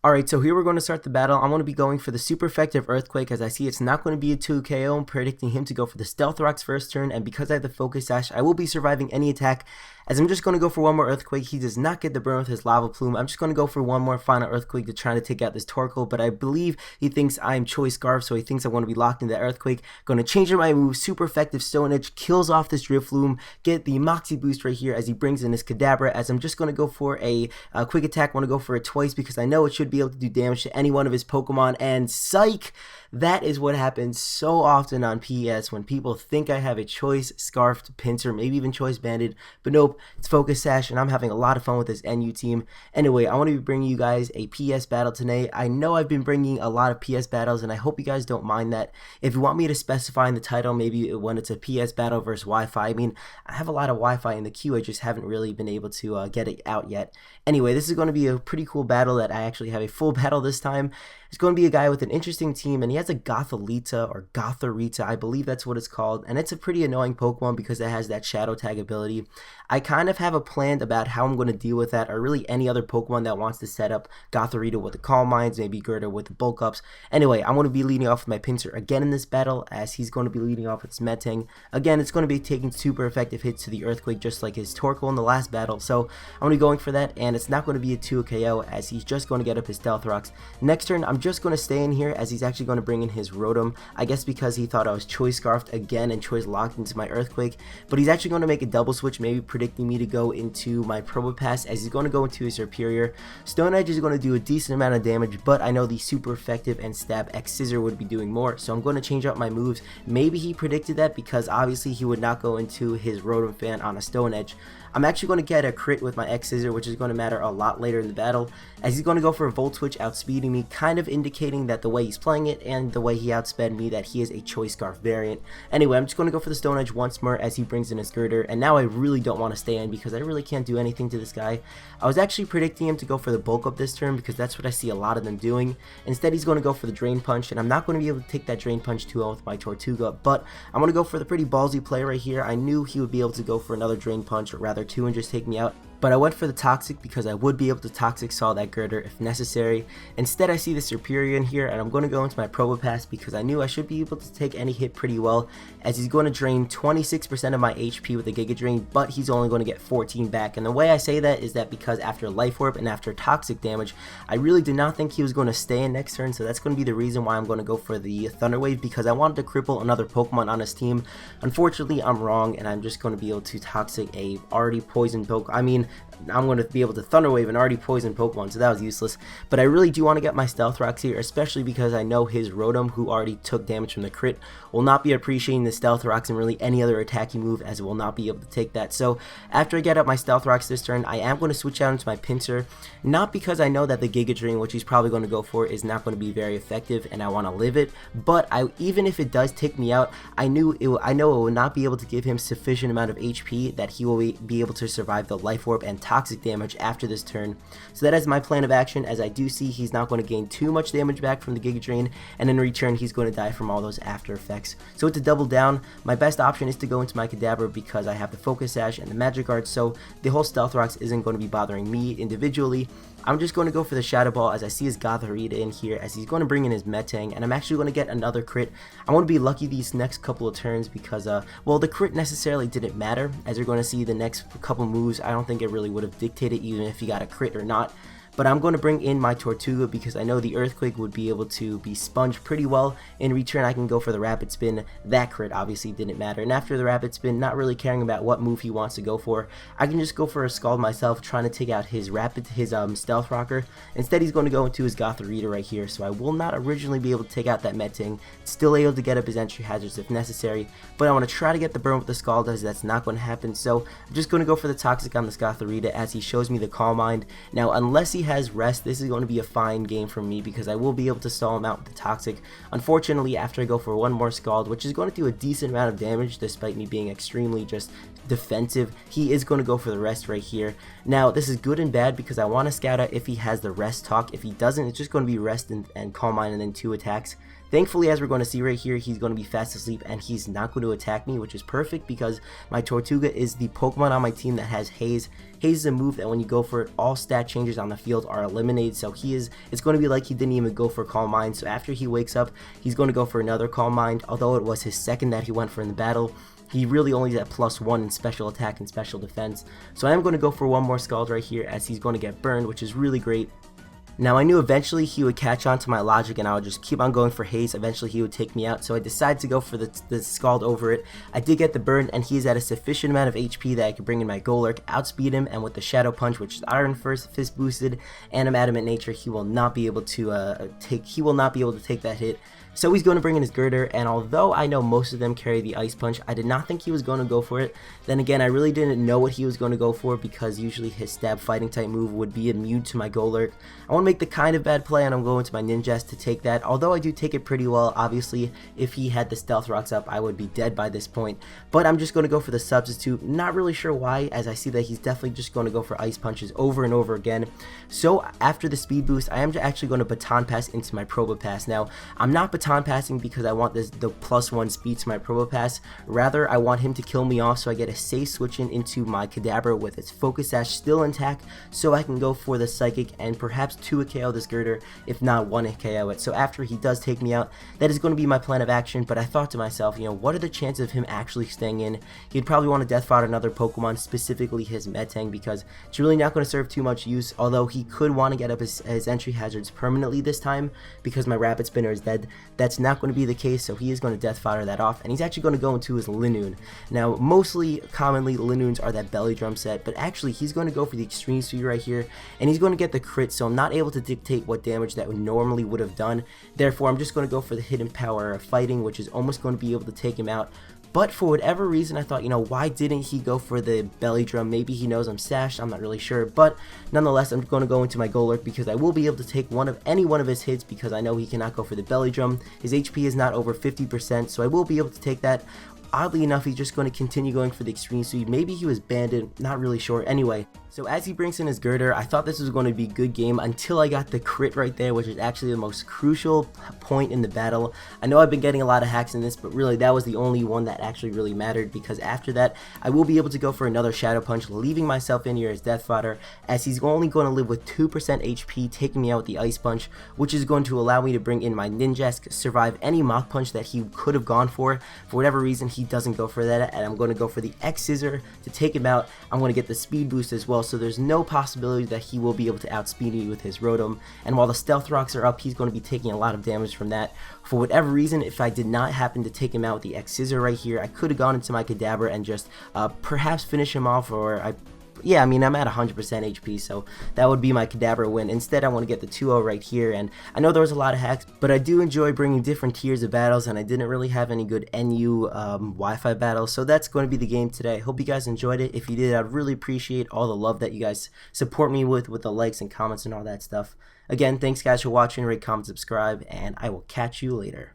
Alright, so here we're going to start the battle. I'm going to be going for the super effective Earthquake, as I see it's not going to be a 2 KO. I'm predicting him to go for the Stealth Rocks first turn, and because I have the Focus Sash, I will be surviving any attack, as I'm just going to go for one more Earthquake. He does not get the burn with his Lava Plume. I'm just going to go for one more final Earthquake to try to take out this Torkoal, but I believe he thinks I'm Choice Scarf, so he thinks I'm going to be locked into that Earthquake. Going to change my move, super effective Stone Edge, kills off this Drifloon, get the Moxie boost right here as he brings in his Kadabra, as I'm just going to go for a quick attack. I want to go for it twice because I know it should be able to do damage to any one of his Pokemon, and psych! That is what happens so often on PS when people think I have a Choice Scarfed Pinsir, maybe even Choice Banded, but nope, it's Focus Sash, and I'm having a lot of fun with this NU team. Anyway, I want to be bringing you guys a PS battle today. I know I've been bringing a lot of PS battles, and I hope you guys don't mind that. If you want me to specify in the title, maybe when it's a PS battle versus Wi-Fi, I mean, I have a lot of Wi-Fi in the queue, I just haven't really been able to get it out yet. Anyway, this is going to be a pretty cool battle that I actually have a full battle this time. It's going to be a guy with an interesting team, and he has a Gothorita or Gothorita, I believe that's what it's called, and it's a pretty annoying Pokemon because it has that Shadow Tag ability. I kind of have a plan about how I'm going to deal with that, or really any other Pokemon that wants to set up Gothorita with the Calm Minds, maybe Gerda with the Bulk Ups. Anyway, I'm going to be leading off with my Pinsir again in this battle, as he's going to be leading off with Metang. Again, it's going to be taking super effective hits to the Earthquake, just like his Torkoal in the last battle, so I'm going to be going for that, and it's not going to be a 2 KO, as he's just going to get up his Stealth Rocks. Next turn, I'm just going to stay in here, as he's actually going to bring in his Rotom, I guess because he thought I was Choice Scarfed again and Choice locked into my Earthquake, but he's actually going to make a double switch, maybe predicting me to go into my Probopass, as he's going to go into his Superior. Stone Edge is going to do a decent amount of damage, but I know the super effective and stab X Scissor would be doing more, so I'm going to change up my moves. Maybe he predicted that because obviously he would not go into his rotom-fan on a Stone Edge. I'm actually going to get a crit with my X Scissor, which is going to matter a lot later in the battle, as he's going to go for a Volt Switch, outspeeding me, kind of indicating that the way he's playing it and the way he outsped me, that he is a Choice Scarf variant. Anyway, I'm just going to go for the Stone Edge once more as he brings in his Girder, and now I really don't want to stay in because I really can't do anything to this guy. I was actually predicting him to go for the Bulk Up this turn because that's what I see a lot of them doing. Instead, he's going to go for the Drain Punch, and I'm not going to be able to take that Drain Punch too well with my Tortuga, but I'm going to go for the pretty ballsy play right here. I knew he would be able to go for another Drain Punch, or rather two, and just take me out. But I went for the Toxic because I would be able to Toxic Saw that Girder if necessary. Instead, I see the Superior in here, and I'm going to go into my Probopass because I knew I should be able to take any hit pretty well, as he's going to drain 26% of my HP with the Giga Drain, but he's only going to get 14 back. And the way I say that is that because after Life Orb and after Toxic damage, I really did not think he was going to stay in next turn, so that's going to be the reason why I'm going to go for the Thunder Wave, because I wanted to cripple another Pokemon on his team. Unfortunately, I'm wrong, and I'm just going to be able to Toxic a already poisoned Pokemon. I mean, I'm going to be able to Thunder Wave an already poisoned Pokemon, so that was useless. But I really do want to get my Stealth Rocks here, especially because I know his Rotom, who already took damage from the crit, will not be appreciating the Stealth Rocks and really any other attacking move, as it will not be able to take that. So after I get up my Stealth Rocks this turn, I am going to switch out into my Pinsir, not because I know that the Giga Drain, which he's probably going to go for, is not going to be very effective and I want to live it, but even if it does take me out, I know it will not be able to give him sufficient amount of HP that he will be able to survive the Life Orb and Toxic damage after this turn. So that is my plan of action, as I do see he's not going to gain too much damage back from the Giga Drain, and in return he's going to die from all those after effects. So to double down, my best option is to go into my Kadabra because I have the Focus Sash and the Magic Guard, so the whole Stealth Rocks isn't going to be bothering me individually. I'm just going to go for the Shadow Ball, as I see his Gothorita in here, as he's going to bring in his Metang, and I'm actually going to get another crit. I want to be lucky these next couple of turns because, well, the crit necessarily didn't matter. As you're going to see the next couple moves, I don't think it really would have dictated even if he got a crit or not. But I'm going to bring in my Tortuga because I know the Earthquake would be able to be sponged pretty well. In return, I can go for the Rapid Spin. That crit obviously didn't matter. And after the Rapid Spin, not really caring about what move he wants to go for, I can just go for a Scald myself, trying to take out his Stealth Rocker. Instead, he's going to go into his Gothorita right here, so I will not originally be able to take out that Metang. Still able to get up his entry hazards if necessary, but I want to try to get the burn with the Scald, as that's not going to happen. So I'm just going to go for the Toxic on this Gothorita, as he shows me the Calm Mind. Now, unless he has Rest, this is going to be a fine game for me because I will be able to stall him out with the Toxic. Unfortunately, after I go for one more Scald, which is going to do a decent amount of damage despite me being extremely just defensive, he is going to go for the Rest right here. Now, this is good and bad because I want to scout out if he has the Rest talk. If he doesn't, it's just going to be Rest and Calm Mind and then 2 attacks. Thankfully, as we're going to see right here, he's going to be fast asleep and he's not going to attack me, which is perfect because my Tortuga is the Pokemon on my team that has Haze. Haze is a move that when you go for it, all stat changes on the field are eliminated, so it's going to be like he didn't even go for Calm Mind. So after he wakes up, he's going to go for another Calm Mind, although it was his second that he went for in the battle. He really only is at +1 in special attack and special defense. So I am going to go for one more Scald right here as he's going to get burned, which is really great. Now I knew eventually he would catch on to my logic and I would just keep on going for Haze. Eventually he would take me out, so I decided to go for the Scald over it. I did get the burn and he's at a sufficient amount of HP that I could bring in my Golurk, outspeed him, and with the Shadow Punch, which is Iron Fist boosted and I'm Adamant Nature, he will not be able to take that hit. So he's going to bring in his Girder, and although I know most of them carry the Ice Punch, I did not think he was going to go for it. Then again, I really didn't know what he was going to go for because usually his Stab Fighting type move would be immune to my Golurk. I want to make the kind of bad play and I'm going to my Ninjask to take that, although I do take it pretty well. Obviously, if he had the Stealth Rocks up, I would be dead by this point. But I'm just going to go for the substitute, not really sure why, as I see that he's definitely just going to go for Ice Punches over and over again. So after the speed boost, I am actually going to Baton Pass into my Probopass. Now, I'm not Baton Passing because I want the +1 speed to my Probopass. Rather, I want him to kill me off so I get a safe switch into my Kadabra with its Focus Sash still intact, so I can go for the Psychic and perhaps 2 KO this Girder, if not 1 KO it. So after he does take me out, that is going to be my plan of action. But I thought to myself, you know, what are the chances of him actually staying in? He'd probably want to Death Fodder another Pokemon, specifically his Metang, because it's really not going to serve too much use, although he could want to get up his entry hazards permanently this time because my Rapid Spinner is dead. That's not going to be the case, so he is going to Death Fodder that off, and he's actually going to go into his Linoone. Now, commonly, Linoones are that Belly Drum set, but actually, he's going to go for the Extreme Speed right here, and he's going to get the crit, so I'm not able to dictate what damage that normally would have done. Therefore, I'm just going to go for the Hidden Power of Fighting, which is almost going to be able to take him out. But for whatever reason, I thought, you know, why didn't he go for the Belly Drum? Maybe he knows I'm stashed, I'm not really sure. But nonetheless, I'm going to go into my Golurk because I will be able to take any one of his hits because I know he cannot go for the Belly Drum. His HP is not over 50%, so I will be able to take that. Oddly enough, he's just going to continue going for the Extreme Speed. Maybe he was banded, not really sure. Anyway, so as he brings in his Girder, I thought this was going to be a good game until I got the crit right there, which is actually the most crucial point in the battle. I know I've been getting a lot of hacks in this, but really that was the only one that actually really mattered, because after that, I will be able to go for another Shadow Punch, leaving myself in here as Death Fodder, as he's only going to live with 2% HP, taking me out with the Ice Punch, which is going to allow me to bring in my Ninjask, survive any Mach Punch that he could have gone for. For whatever reason, he doesn't go for that, and I'm going to go for the X Scissor to take him out. I'm going to get the speed boost as well, so there's no possibility that he will be able to outspeed me with his Rotom. And while the Stealth Rocks are up, he's going to be taking a lot of damage from that. For whatever reason, if I did not happen to take him out with the X Scissor right here, I could have gone into my Kadabra and just perhaps finish him off, or I mean, I'm at 100% HP, so that would be my Kadabra win. Instead, I want to get the 2-0 right here, and I know there was a lot of hacks, but I do enjoy bringing different tiers of battles, and I didn't really have any good NU Wi-Fi battles, so that's going to be the game today. Hope you guys enjoyed it. If you did, I'd really appreciate all the love that you guys support me with the likes and comments and all that stuff. Again, thanks guys for watching, rate, comment, subscribe, and I will catch you later.